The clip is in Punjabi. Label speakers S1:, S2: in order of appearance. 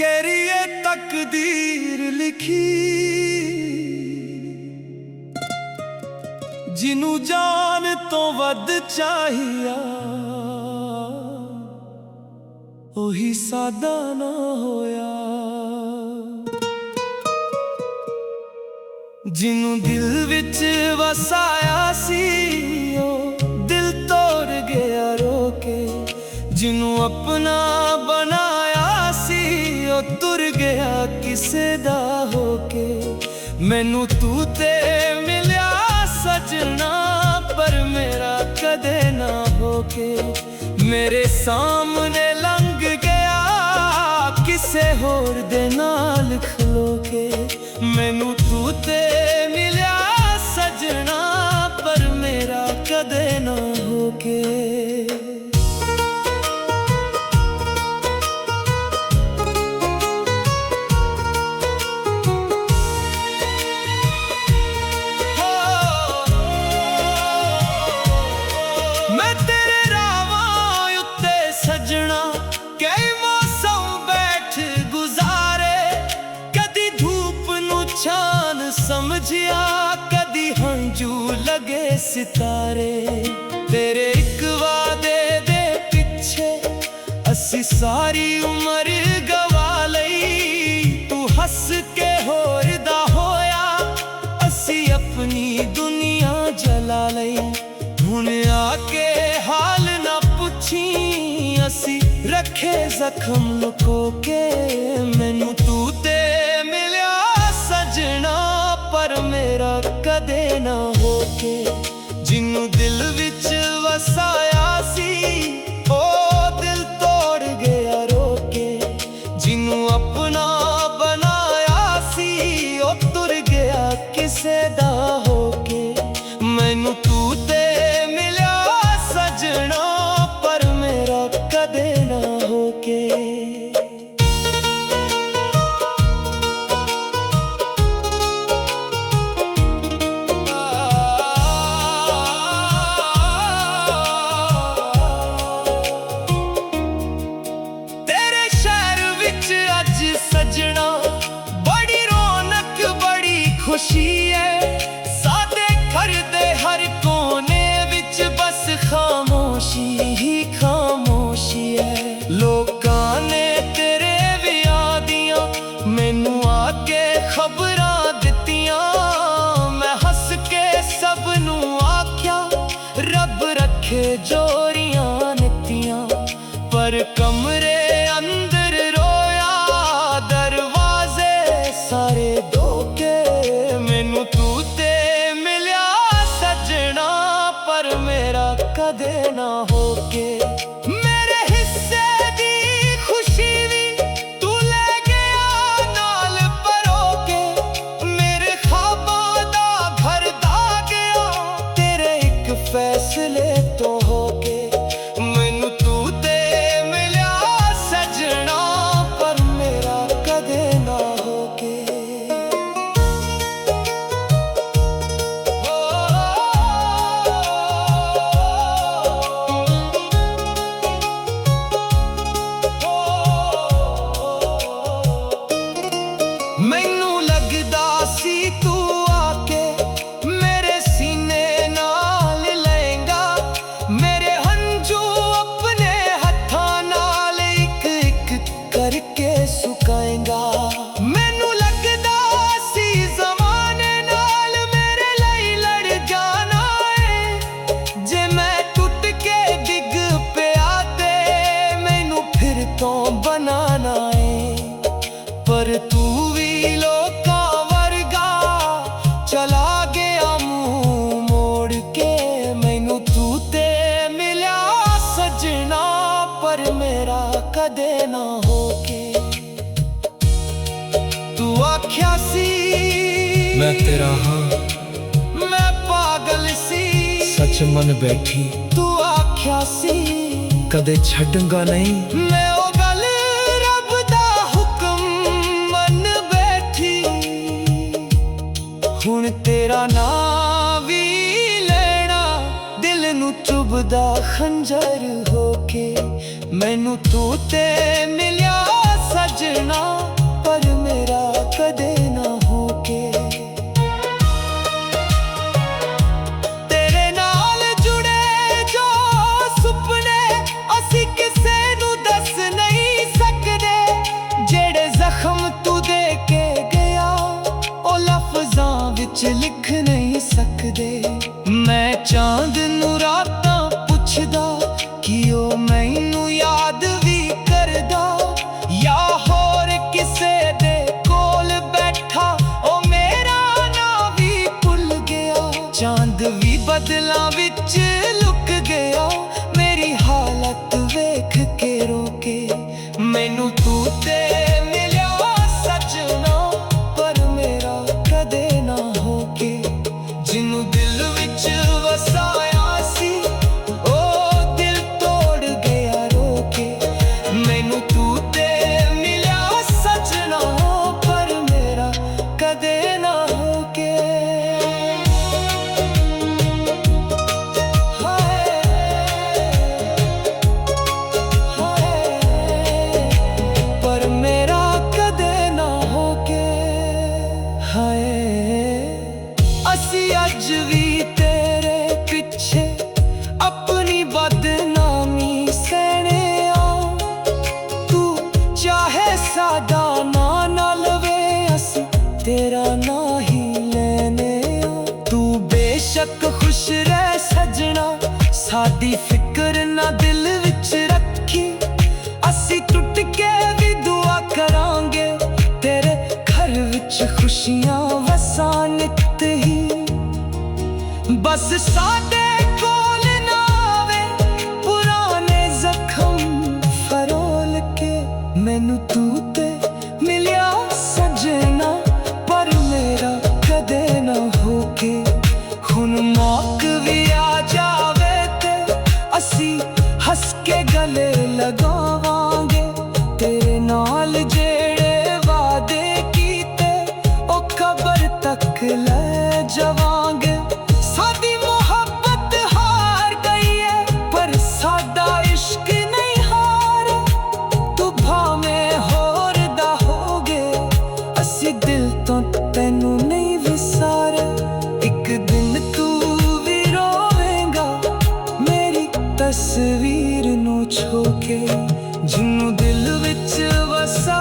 S1: ਕੈਰੀਏ ਤਕਦੀਰ ਲਿਖੀ, ਜਿਹਨੂੰ ਜਾਨ ਤੋਂ ਵੱਧ ਚਾਹੀਆ ਉਹੀ ਸਾਦਾ ਨਾ ਹੋਇਆ। ਜਿਹਨੂੰ ਦਿਲ ਵਿੱਚ ਵਸਾਇਆ ਸੀ ਉਹ ਦਿਲ ਤੋੜ ਗਿਆ ਰੋ ਕੇ, ਜਿਹਨੂੰ ਆਪਣਾ ਬਣਾਇਆ ਸੀ ਉਹ ਤੁਰ ਗਿਆ ਕਿਸੇ ਦਾ ਹੋ ਕੇ। ਮੈਨੂੰ ਤੂੰ ਤੇ ਮਿਲਿਆ ਸਜਣਾ ਪਰ ਮੇਰਾ ਕਦੇ ਨਾ ਹੋ ਕੇ, ਮੇਰੇ ਸਾਹਮਣੇ ਲੰਘ ਗਿਆ ਕਿਸੇ ਹੋਰ ਦੇ ਨਾਲ ਖਲੋ ਕੇ। ਮੈਨੂੰ ਤੂੰ ਤੇ ਮਿਲਿਆ ਸਜਣਾ ਪਰ ਮੇਰਾ ਕਦੇ ਨਾ ਹੋ ਕੇ। ਮੈਂ ਤੇਰੇ ਰਾਵਾਂ ਉੱਤੇ ਸਜਣਾ ਕਈ ਮੌਸਮ ਬੈਠ ਗੁਜ਼ਾਰੇ, ਕਦੀ ਧੂਪ ਨੂੰ ਚਾਨ ਸਮਝਿਆ, ਕਦੀ ਹੰਝੂ ਲਗੇ ਸਿਤਾਰੇ। ਤੇਰੇ ਇੱਕ ਵਾਅਦੇ ਦੇ ਪਿੱਛੇ ਅਸੀਂ ਸਾਰੀ ਉਮਰ ਗਵਾ ਲਈ, ਤੂੰ ਹੱਸ ਕੇ ਹੋਰ ਦਾ ਹੋਇਆ ਅਸੀਂ ਆਪਣੀ ਦੁਨੀਆ ਜਲਾ ਲਈ। ਹੁਣ ਆ ਕੇ ਹਾਲ ਨਾ ਪੁੱਛੀ ਅਸੀਂ ਰੱਖੇ ਜ਼ਖਮ ਲੁਕੋ ਕੇ। ਮੈਨੂੰ ਤੂੰ ਤੇ ਮਿਲਿਆ ਸਜਣਾ ਪਰ ਮੇਰਾ ਕਦੇ ਨਾ ਹੋ ਕੇ, ਜਿਹਨੂੰ ਦਿਲ ਵਿੱਚ ਵਸਾਇਆ ਸੀ ਉਹ ਦਿਲ ਤੋੜ ਗਿਆ ਰੋ ਕੇ। ਜਿਹਨੂੰ ਆਪਣਾ ਬਣਾਇਆ ਸੀ ਉਹ ਤੁਰ ਗਿਆ ਕਿਸੇ ਦਾ ਹੋ ਕੇ। ਮੈਨੂੰ ਤੂੰ ਤੇ ਮਿਲਿਆ ਸਜਣਾ ਪਰ ਮੇਰਾ ਕਦੇ ਨਾ ਹੋ ਕੇ। ਤੇਰੇ ਸ਼ਹਿਰ ਵਿੱਚ ਅੱਜ ਸਜਣਾ ਬੜੀ ਰੌਣਕ ਬੜੀ ਖੁਸ਼ੀ ਹੈ, ਸਾਡੇ ਘਰ ਦੇ ਹਰ ਕੋਨੇ ਵਿੱਚ ਬਸ ਖਾਮੋਸ਼ੀ ਹੀ ਖਾਮੋਸ਼ੀ ਹੈ। ਲੋਕਾਂ ਨੇ ਤੇਰੇ ਵਿਆਹ ਦੀਆਂ ਮੈਨੂੰ ਆ ਕੇ ਖਬਰਾਂ ਦਿੱਤੀਆਂ, ਮੈਂ ਹੱਸ ਕੇ ਸਭ ਨੂੰ ਆਖਿਆ ਰੱਬ ਰੱਖੇ ਜੋੜੀਆਂ ਨਿੱਤੀਆਂ। ਪਰ ਕਮਰੇ ਅੰਦਰ ਰੋਇਆ ਦਰਵਾਜ਼ੇ ਸਾਰੇ ਧੋਕੇ। ਮੈਨੂੰ ਤੂੰ ਤੇ ਮਿਲਿਆ ਸਜਣਾ ਪਰ ਮੇਰਾ ਕਦੇ ਨਾ ਹੋ ਕੇ। ਮੇਰੇ ਹਿੱਸੇ ਦੀ ਖੁਸ਼ੀ ਵੀ ਤੂੰ ਲੈ ਗਿਆ ਨਾਲ ਪਰੋ ਕੇ, ਮੇਰੇ ਖ਼ਾਬਾਂ ਦਾ ਘਰ ਢਾਹ ਗਿਆ ਤੇਰੇ ਇੱਕ ਫੈਸਲੇ ਤੋਂ ਹੋ ਕੇ। ਮੈਨੂੰ ਤੂੰ ਤੇ ਮਿਲਿਆ ਸਜਣਾ ਪਰ ਮੇਰਾ ਕਦੇ ਨਾ ਹੋ ਕੇ। ਮੈਨੂੰ ਲੱਗਦਾ ਸੀ ਤੂੰ ਆ ਕੇ ਮੇਰੇ ਸੀਨੇ ਨਾਲ ਲਏਂਗਾ, ਮੇਰੇ ਹੰਝੂ ਆਪਣੇ ਹੱਥਾਂ ਨਾਲ ਇੱਕ ਇੱਕ ਕਰਕੇ ਸੁਕਾਏਂਗਾ। ਮੈਨੂੰ ਲੱਗਦਾ ਸੀ ਜ਼ਮਾਨੇ ਨਾਲ ਮੇਰੇ ਲਈ ਲੜ ਜਾਣਾ ਏ, ਜੇ ਮੈਂ ਟੁੱਟ ਕੇ ਡਿੱਗ ਪਿਆ ਤੇ ਮੈਨੂੰ ਫਿਰ ਤੋਂ ਬਣਾਣਾ ਏ। ਪਰ ਤੂੰ ਵੀ ਲੋਕਾਂ ਵਰਗਾ ਚਲਾ ਗਿਆ ਮੂੰਹ ਮੋੜ ਕੇ। ਮੈਨੂੰ ਤੂੰ ਤੇ ਮਿਲਿਆ ਸਜਣਾ ਪਰ ਮੇਰਾ ਕਦੇ ਨਾ ਹੋ ਕੇ। ਤੂੰ ਆਖਿਆ ਸੀ
S2: ਮੈਂ ਤੇਰਾ ਹਾਂ,
S1: ਮੈਂ ਪਾਗਲ ਸੀ
S2: ਸੱਚ ਮਨ ਬੈਠੀ,
S1: ਤੂੰ ਆਖਿਆ ਸੀ
S2: ਕਦੇ ਛੱਡਾਂਗਾ ਨਹੀਂ।
S1: ਮੈਂ ਉਹ ਗੱਲ ਰੱਬ ਦਾ ਹੁਕਮ ਮੰਨ ਬੈਠੀ, ਹੁਣ ਤੇਰਾ ਨਾਂ ਵੀ ਲੈਣਾ ਦਿਲ ਨੂੰ ਚੁਭਦਾ ਖੰਜਰ ਹੋ ਕੇ। ਮੈਨੂੰ ਤੂੰ ਤੇ ਮਿਲਿਆ ਸਜਣਾ ਚਾਂਦ ਨੂੰ ਰਾਤਾਂ ਪੁੱਛਦਾ ਕਿ ਉਹ ਮੈਨੂੰ ਯਾਦ ਵੀ ਕਰਦਾ ਜਾਂ ਹੋਰ ਕਿਸੇ ਦੇ ਕੋਲ ਬੈਠਾ ਉਹ ਮੇਰਾ ਨਾਂ ਵੀ ਭੁੱਲ ਗਿਆ। ਚਾਂਦ ਵੀ ਬਦਲਾਂ ਵਿੱਚ ਲੁਕ ਗਿਆ, ਮੇਰੀ ਹਾਲਤ ਵੇਖ ਕੇ ਰੋਕੇ। ਮੈਨੂੰ ਤੂੰ ਤੇ ਮਿਲਿਆ ਸੱਜਣਾ, ਪਰ ਮੇਰਾ ਕਦੇ ਨਾ ਹੋਕੇ। ਜਿਹਨੂੰ ਦਿਲ ਵਿੱਚ ਵਸਾਇਆ ਸੀ ਉਹ ਦਿਲ ਤੋੜ ਗਿਆ ਰੋਕੇ। ਮੈਨੂੰ ਤੂੰ ਤੇ ਮਿਲਿਆ ਸੱਜਣਾ, ਪਰ ਮੇਰਾ ਕਦੇ ਨਾ ਹੋਕੇ। ਪਰ ਮੇਰਾ ਕਦੇ ਨਾ ਹੋਕੇ। ਅਸੀਂ ਅੱਜ ਵੀ ਤੇਰੇ ਪਿੱਛੇ ਆਪਣੀ ਬਦਨਾਮੀ ਸਹਿਣੇ ਆ। ਤੂੰ ਚਾਹੇ ਸਾਡਾ ਨਾਂ ਨਾ ਲਵੇ, ਅਸੀਂ ਤੇਰਾ ਨਾਂ ਹੀ ਲੈਣੇ ਆ। ਤੂੰ ਬੇਸ਼ੱਕ ਖੁਸ਼ ਰਹਿ ਸੱਜਣਾ, ਸਾਡੀ ਫਿਕਰ ਨਾ ਦਿਲ ਵਿੱਚ ਰੱਖੀ। ਅਸੀਂ ਟੁੱਟ ਕੇ ਵੀ ਦੁਆ ਕਰਾਂਗੇ, ਤੇਰੇ ਘਰ ਵਿੱਚ ਖੁਸ਼ੀਆਂ ਵਸਾਂ ਨਿੱਤ ਹੀ। ਬਸ ਸਾਡੇ ਕੋਲ ਨਾ ਆਵੇ ਪੁਰਾਣੇ ਜ਼ਖਮ ਫਰੋਲ ਕੇ। ਮੈਨੂੰ ਤੂੰ ਤੇ ਮਿਲਿਆ ਸੱਜਣਾ, ਪਰ ਮੇਰਾ ਕਦੇ ਨਾ ਹੋਕੇ। ਹੁਣ ਮੌਕ ਵੀ ਆ ਜਾਵੇ ਤੇ ਅਸੀਂ ਹੱਸ ਕੇ ਗਲੇ ਲਗਾਵਾਂਗੇ। ਤੇਰੇ ਨਾਲ ਜਿਹੜੇ ਵਾਅਦੇ ਕੀਤੇ ਉਹ ਕਬਰ ਤੱਕ ਲੈ ਜਾਵਾਂਗੇ। ਸਾਡੀ ਮੁਹੱਬਤ ਹਾਰ ਗਈ ਏ, ਪਰ ਸਾਡਾ ਇਸ਼ਕ ਨਹੀਂ ਹਾਰਿਆ। ਤੂੰ ਭਾਵੇਂ ਹੋਰ ਦਾ ਹੋਗੇ, ਅਸੀਂ ਦਿਲ ਤੋਂ ਤੈਨੂੰ ਨਹੀਂ ਵਿਸਾਰਿਆ। ਇੱਕ ਦਿਨ ਤੂੰ ਵੀ ਰੋਵੇਂਗਾ ਮੇਰੀ ਤਸਵੀਰ ਨੂੰ ਛੋ ਕੇ। ਜਿਹਨੂੰ ਦਿਲ ਵਿੱਚ ਵਸਾ